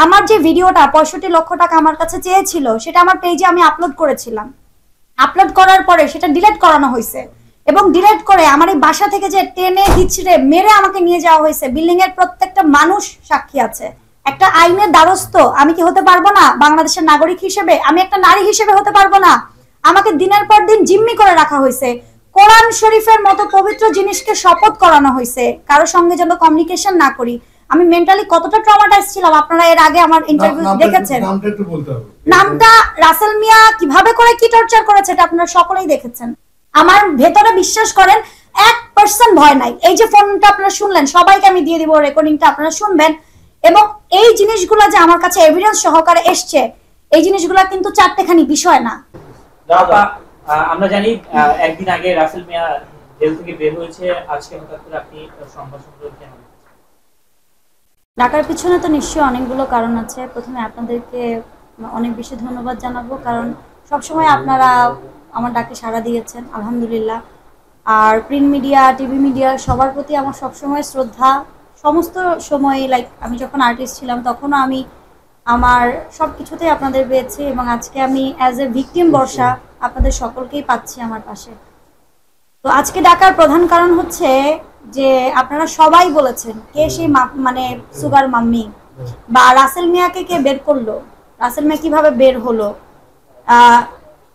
আমার যে ভিডিওটা 65 লক্ষ টাকা আমার কাছে চেয়েছিল সেটা আমার পেজে আমি আপলোড করেছিলাম। আপলোড করার পরে সেটা ডিলিট করানো হয়েছে এবং ডিলিট করে আমার এই বাসা থেকে যে টেনে হিচড়ে মেরে আমাকে নিয়ে যাওয়া হয়েছে, বিল্ডিং এর প্রত্যেকটা মানুষ সাক্ষী আছে। একটা আইনের দ্বারস্থ আমি কি হতে পারবো না? বাংলাদেশের নাগরিক হিসেবে আমি একটা নারী হিসেবে হতে পারবো না? আমাকে দিনের পর দিন জিম্মি করে রাখা হয়েছে। কোরআন শরীফের মতো পবিত্র জিনিসকে শপথ করানো হয়েছে কারোর সঙ্গে যেন কমিউনিকেশন না করি। আমি মেন্টালি কতটা ট্রমাটাইজ ছিলাম আপনারা এর আগে আমার ইন্টারভিউ দেখেছেন। নামটা রাসেল মিয়া কিভাবে করে কি টর্চার করেছে এটা আপনারা সকলেই দেখেছেন। আমার ভেতরে বিশ্বাস করেন 1% ভয় নাই। এই যে ফোনটা আপনারা শুনলেন, সবাইকে আমি দিয়ে দিব, রেকর্ডিংটা আপনারা শুনবেন। এবং এই জিনিসগুলো যে আমার কাছে এভিডেন্স সহকারে এসছে, এই জিনিসগুলো কিন্তু চারটেখানি বিষয় না। আমরা জানি একদিন আগে রাসেল মিয়া জেল থেকে বের হয়েছে, আজকে হঠাৎ করে আপনি সংবাদ সম্মেলন কেন? ডাকার পিছনে তো নিশ্চয়ই অনেকগুলো কারণ আছে। প্রথমে আপনাদেরকে অনেক বেশি ধন্যবাদ জানাবো, কারণ সবসময় আপনারা আমার ডাকে সাড়া দিয়েছেন, আলহামদুলিল্লাহ। আর প্রিন্ট মিডিয়া, টিভি মিডিয়া সবার প্রতি আমার সবসময় শ্রদ্ধা। সমস্ত সময় লাইক আমি যখন আর্টিস্ট ছিলাম তখনও আমি আমার সব কিছুতেই আপনাদের পেয়েছি এবং আজকে আমি অ্যাজ এ ভিকটিম বর্ষা আপনাদের সকলকেই পাচ্ছি আমার পাশে। তো আজকে ডাকার প্রধান কারণ হচ্ছে যে আপনারা সবাই বলেছেন কে সেই মানে সুগার মাম্মি বা রাসেল মিয়াকে কে বের করলো, রাসেল মিয়া কিভাবে বের হলো।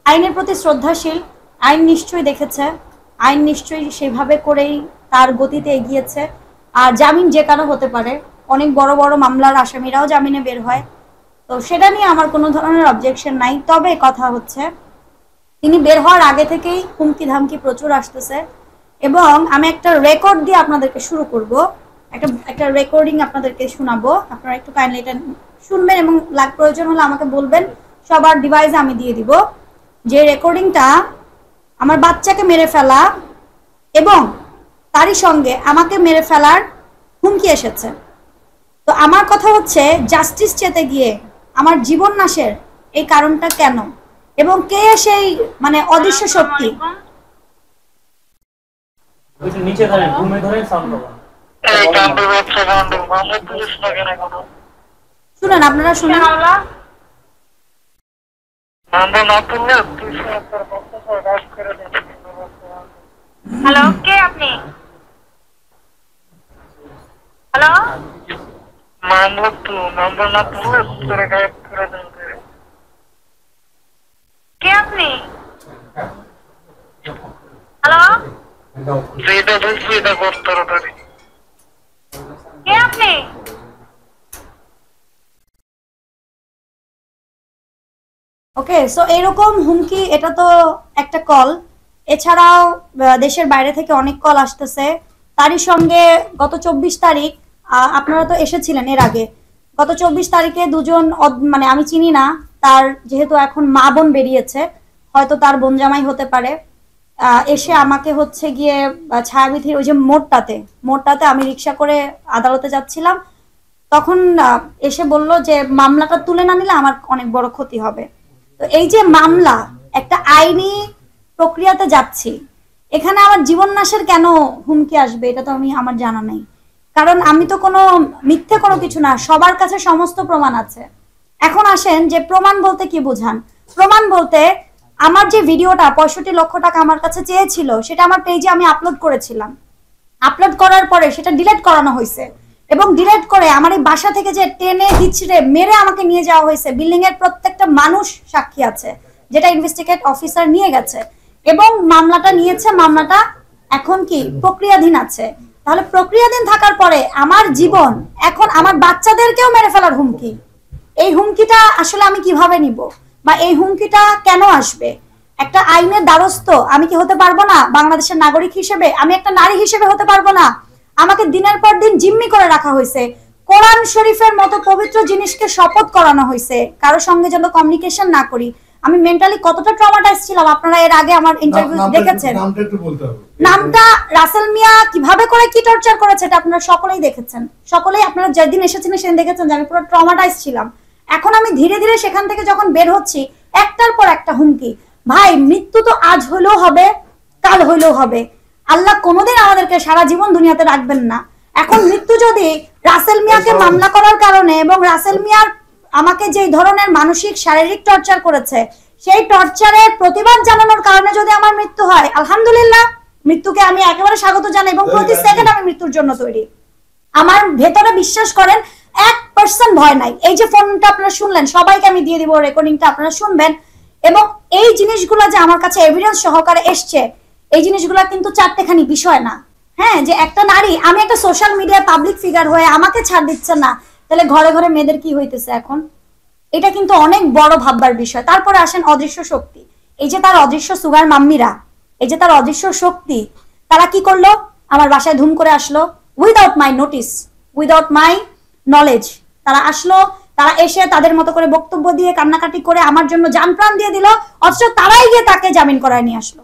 আইনের প্রতি শ্রদ্ধাশীল, আইন নিশ্চয়ই দেখেছে, আইন নিশ্চয়ই সেভাবে করেই তার গতিতে এগিয়েছে। আর জামিন যে কারো হতে পারে, অনেক বড় বড় মামলার আসামিরাও জামিনে বের হয়, তো সেটা নিয়ে আমার কোনো ধরনের অবজেকশন নাই। তবে কথা হচ্ছে তিনি বের হওয়ার আগে থেকেই হুমকি ধামকি প্রচুর আসতেছে এবং আমি একটা রেকর্ড দিয়ে আপনাদেরকে শুরু করব, একটা রেকর্ডিং আপনাদেরকে শোনাবো। আপনারা একটু কাইন্ডলি এটা শুনবেন এবং প্রয়োজন হলে আমাকে বলবেন, সবার ডিভাইসে আমি দিয়ে দিব। যে রেকর্ডিংটা আমার বাচ্চাকে মেরে ফেলা এবং তারই সঙ্গে আমাকে মেরে ফেলার হুমকি এসেছে। তো আমার কথা হচ্ছে জাস্টিস চেতে গিয়ে আমার জীবন নাশের এই কারণটা কেন এবং কে সেই মানে অদৃশ্য শক্তি। নিচে ধরেন, ঘুমে ধরেন, সাউন্ড শুনেন, আপনারা শুনেন। হ্যালো, কে আপনি? হ্যালো, মামলা তো নাম্বার না তুললে তোরে গায়েব করে দেন। কে আপনি? হ্যালো, যেটা বলছি এটা করতে তাড়াতাড়ি। কে আপনি? ওকে, সো এরকম হুমকি, এটা তো একটা কল। এছাড়াও দেশের বাইরে থেকে অনেক কল আসতেছে। তারই সঙ্গে গত 24 তারিখ আপনারা তো এসেছিলেন এর আগে। গত 24 তারিখে দুজন মানে আমি চিনি না, তার যেহেতু এখন মা বোন বেরিয়েছে, হয়তো তার বোন জামাই হতে পারে, এসে আমাকে হচ্ছে গিয়ে ছায়াবিধির ওই যে মোড়টাতে আমি রিক্সা করে আদালতে যাচ্ছিলাম, তখন এসে বলল যে মামলাটা তুলে না নিলে আমার অনেক বড় ক্ষতি হবে। তো এই যে মামলা, একটা আইনি প্রক্রিয়াতে যাচ্ছি, এখানে আমার জীবন নাশের কেন হুমকি আসবে এটা তো আমার জানা নেই। কারণ আমি তো কোনো মিথ্যে কোনো কিছু না, সবার কাছে সমস্ত প্রমাণ আছে। এখন আসেন যে প্রমাণ বলতে কি বোঝান। প্রমাণ বলতে আমার যে ভিডিওটা 65 লক্ষ টাকা আমার কাছে চেয়েছিল সেটা আমার পেজে আমি আপলোড করেছিলাম। আপলোড করার পরে সেটা ডিলিট করানো হয়েছে এবং ডিলিট করে আমার এই বাসা থেকে যে টেনে হিচড়ে মেরে আমাকে নিয়ে যাওয়া হয়েছে, বিল্ডিং এর প্রত্যেকটা মানুষ সাক্ষী আছে, যেটা ইনভেস্টিগেট অফিসার নিয়ে গেছে এবং মামলাটা নিয়েছে। মামলাটা এখন কি প্রক্রিয়াধীন আছে। তাহলে প্রক্রিয়াধীন থাকার পরে আমার জীবন, এখন আমার বাচ্চাদেরকেও মেরে ফেলার হুমকি, এই হুমকিটা আসলে আমি কিভাবে নিব বা এই হুমকিটা কেন আসবে? একটা আইনের দ্বারস্থ আমি কি হতে পারবো না? বাংলাদেশের নাগরিক হিসেবে আমি একটা নারী হিসেবে হতে পারবো না? আমাকে দিনের পর দিন জিম্মি করে রাখা হয়েছে। কোরআন শরীফের মতো পবিত্র জিনিসকে শপথ করানো হয়েছে কারোর সঙ্গে যেন কমিউনিকেশন না করি। আমি মেন্টালি কতটা ট্রমাটাইজ ছিলাম আপনারা এর আগে আমার ইন্টারভিউ দেখেছেন। নামটা রাসেল মিয়া কিভাবে করে কি টর্চার করেছে এটা আপনারা সকলেই দেখেছেন। সকলেই আপনারা যেদিন এসেছিলেন সেদিন দেখেছেন যে আমি পুরো ট্রমাটাইজ ছিলাম। এখন আমি ধীরে ধীরে সেখান থেকে যখন বের হচ্ছি, একটার পর একটা হুমকি। ভাই, মৃত্যু তো আজ হইলেও হবে, কাল হইলেও হবে। আল্লাহ কোনোদিন আমাদেরকে সারা জীবন দুনিয়াতে রাখবেন না। এখন মৃত্যু যদি রাসেল মিয়াকে মামলা করার কারণে এবং রাসেল মিয়ার আমাকে যে ধরনের মানসিক শারীরিক টর্চার করেছে সেই টর্চারের প্রতিবাদ জানানোর কারণে যদি আমার মৃত্যু হয়, আলহামদুলিল্লাহ, মৃত্যুকে আমি একেবারে স্বাগত জানাই এবং প্রতি সেকেন্ড আমি মৃত্যুর জন্য তৈরি। আমার ভেতরে বিশ্বাস করেন 1% ভয় নাই। এই যে ফোনটা আপনারা শুনলেন, সবাইকে আমি দিয়ে দিব, রেকর্ডিংটা আপনারা শুনবেন। এবং এই জিনিসগুলো যে আমার কাছে এভিডেন্স সহকারে এসছে, এই জিনিসগুলো কিন্তু চারটেখানি বিষয় না। হ্যাঁ, যে একটা নারী, আমি একটা সোশ্যাল মিডিয়া পাবলিক ফিগার হয়ে আমাকে ছাড় দিচ্ছে না, তাহলে ঘরে ঘরে মেয়েদের কি হইতেছে এখন? এটা কিন্তু অনেক বড় ভাববার বিষয়। তারপরে আসেন অদৃশ্য শক্তি। এই যে তার অদৃশ্য সুগার মাম্মিরা, এই যে তার অদৃশ্য শক্তি, তারা কি করলো? আমার বাসায় ধুম করে আসলো without my notice, without my knowledge. তারা আসলো, তারা এসে তাদের মতো করে বক্তব্য দিয়ে কান্নাকাটি করে আমার জন্য জান প্রাণ দিয়ে দিল, অথচ তারাই গিয়ে তাকে জামিন করায় নিয়ে আসলো।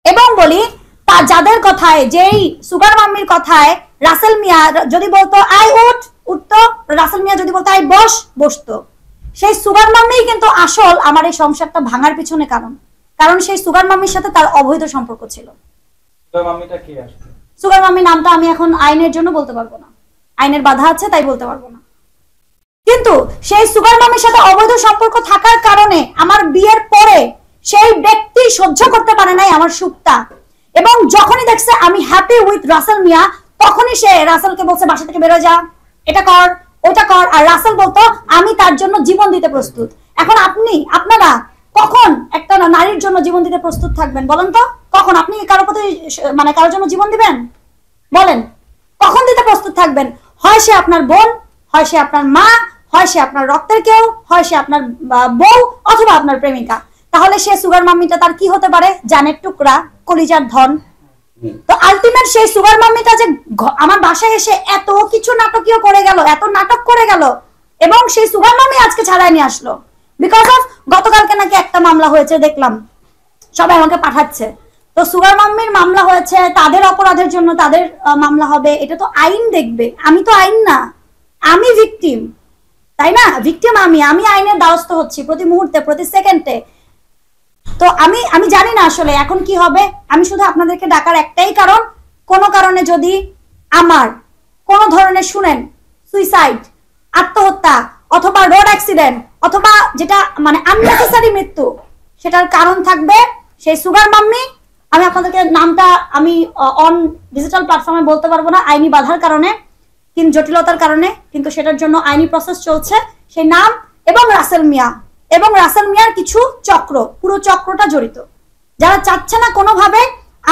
এবং বলি, তা যাদের কথায়, যেই সুগার মাম্মির কথায় রাসেল মিয়া যদি বলতো আই উঠতো, রাসেল মিয়া যদি বলতো আই বসতো, সেই সুগার মাম্মিই কিন্তু আসল আমার এই সংসারটা ভাঙার পিছনে কারণ। কারণ সেই সুগার মাম্মির সাথে তার অবৈধ সম্পর্ক ছিল। সুগার মাম্মি নামটা আমি এখন আইনের জন্য বলতে পারবো না, আইনের বাধা আছে তাই বলতে পারবো না। কিন্তু সেই সুগার মাম্মির সাথে অবৈধ সম্পর্ক থাকার কারণে আমার বিয়ের পরে সেই ব্যক্তি সহ্য করতে পারে নাই আমার সুখটা, এবং যখনই দেখছে আমি হ্যাপি উইথ রাসেল মিয়া, তখনই সে রাসেলকে বলছে বাসা থেকে বেরো যা, এটা কর ওটা কর। আর রাসেল বলতো আমি তার জন্য জীবন দিতে প্রস্তুত। এখন আপনারা কখন একটা নারীর জন্য জীবন দিতে প্রস্তুত থাকবেন বলেন তো? কখন আপনি কারোর প্রতি মানে কারোর জন্য জীবন দিবেন বলেন? কখন দিতে প্রস্তুত থাকবেন? হয় সে আপনার বোন, হয় সে আপনার মা, হয় সে আপনার রক্তের কেউ, হয় সে আপনার বউ, অথবা আপনার প্রেমিকা। তাহলে সে সুগার মাম্মিটা তার কি হতে পারে? জানের টুকরা, কলিজার ধন। তো আলটিমেট সেই সুগার মাম্মিটা যে আমার বাসায় এসে এত কিছু নাটকীয় করে গেল, এত নাটক করে গেল, এবং সেই সুগার মাম্মি আজকে ছাড়াই নিয়ে আসলো বিকজ অফ গতকালকে নাকি একটা মামলা হয়েছে দেখলাম, সবাই আমাকে পাঠাচ্ছে। তো সুগার মাম্মির মামলা হয়েছে, তাদের অপরাধের জন্য তাদের মামলা হবে, এটা তো আইন দেখবে। আমি তো আইন না, আমি ভিকটিম, তাই না? ভিকটিম আমি আইনের দ্বারস্থ হচ্ছি প্রতি মুহূর্তে, প্রতি সেকেন্ডে। তো আমি জানি না আসলে এখন কি হবে। আমি শুধু আপনাদেরকে ডাকার একটাই কারণ, কোনো কারণে যদি আমার কোনো ধরনের শুনেন সুইসাইড, আত্মহত্যা, অথবা রোড অ্যাক্সিডেন্ট, অথবা যেটা মানে আননেসেসারি মৃত্যু, সেটার কারণ থাকবে সেই সুগার মাম্মি। আমি আপনাদেরকে নামটা আমি অন ডিজিটাল প্ল্যাটফর্মে বলতে পারবো না আইনি বাধার কারণে, কিন্তু জটিলতার কারণে, কিন্তু সেটার জন্য আইনি প্রসেস চলছে। সেই নাম এবং রাসেল মিয়া এবং রাসেল মিয়ার কিছু চক্র, পুরো চক্রটা জড়িত, যারা চাচ্ছে না কোনোভাবে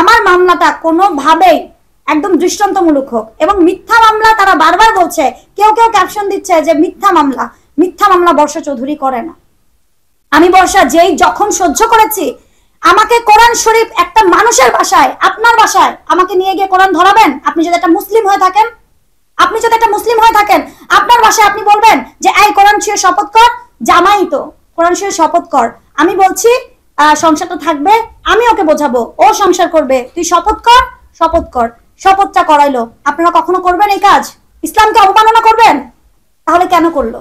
আমার মামলাটা কোনোভাবেই একদম দৃষ্টান্তমূলক হোক। এবং মিথ্যা মামলা তারা বারবার বলছে, কেউ কেউ ক্যাপশন দিচ্ছে যে মিথ্যা মামলা বর্ষা চৌধুরী করে না। আমি বর্ষা যেই যখন সহ্য করেছি, আমাকে কোরআন শরীফ একটা মানুষের বাসায়, আপনার বাসায় আমাকে নিয়ে গিয়ে কোরআন ধরাবেন? আপনি যদি একটা মুসলিম হয়ে থাকেন, আপনার বাসায় আপনি বলবেন যে এই কোরআন ছুঁয়ে শপথ কর, জামাই তো কোরআন ছুঁয়ে শপথ কর। আমি বলছি সংসারটা থাকবে, আমি ওকে বোঝাবো, ও সংসার করবে, তুই শপথ কর। শপথটা করাইলো, আপনারা কখনো করবেন এই কাজ? ইসলামকে অবমাননা করবেন? তাহলে কেন করলো?